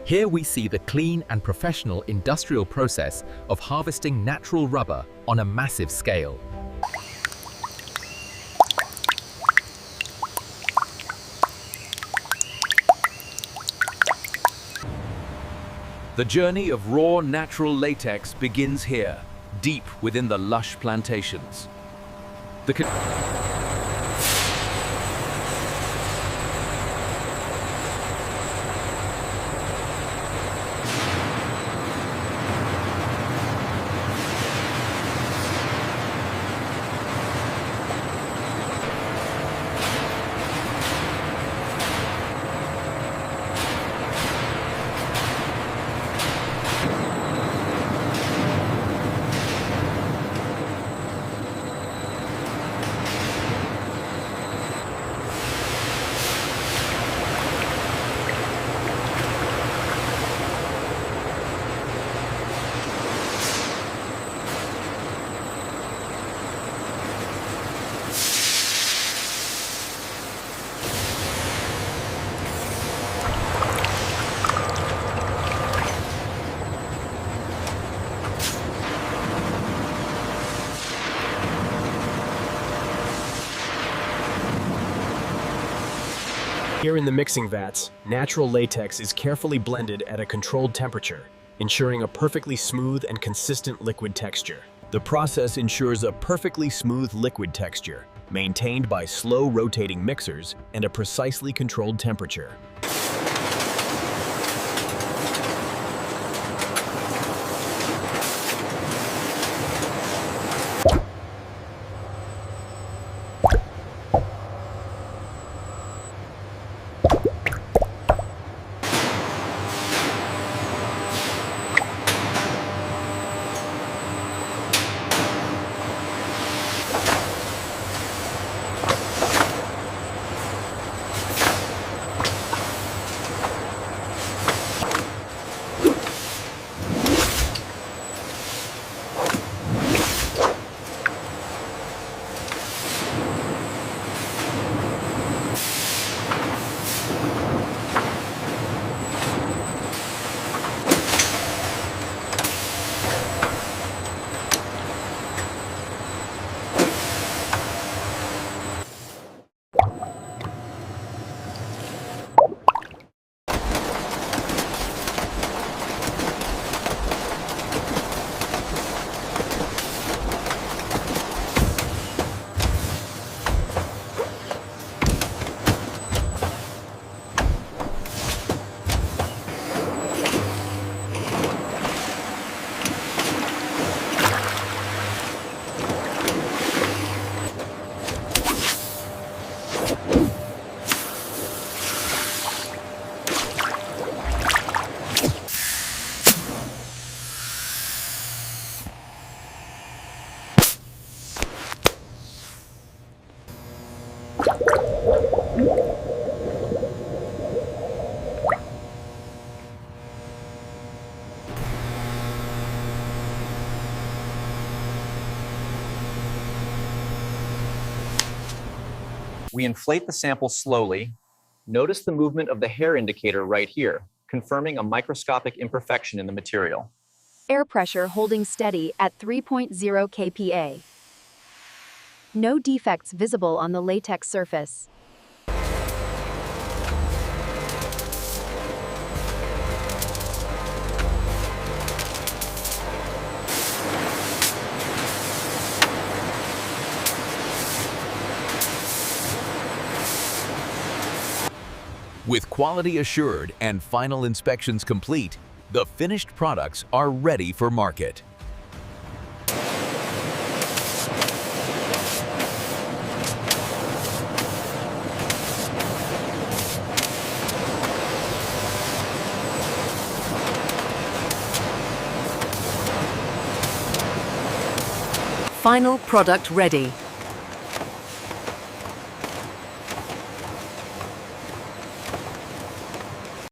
Here we see the clean and professional industrial process of harvesting natural rubber on a massive scale. The journey of raw natural latex begins here, deep within the lush plantations. Here in the mixing vats, natural latex is carefully blended at a controlled temperature, ensuring a perfectly smooth and consistent liquid texture. The process ensures a perfectly smooth liquid texture, maintained by slow rotating mixers and a precisely controlled temperature. We inflate the sample slowly. Notice the movement of the hair indicator right here, confirming a microscopic imperfection in the material. Air pressure holding steady at 3.0 kPa. No defects visible on the latex surface. With quality assured and final inspections complete, the finished products are ready for market. Final product ready.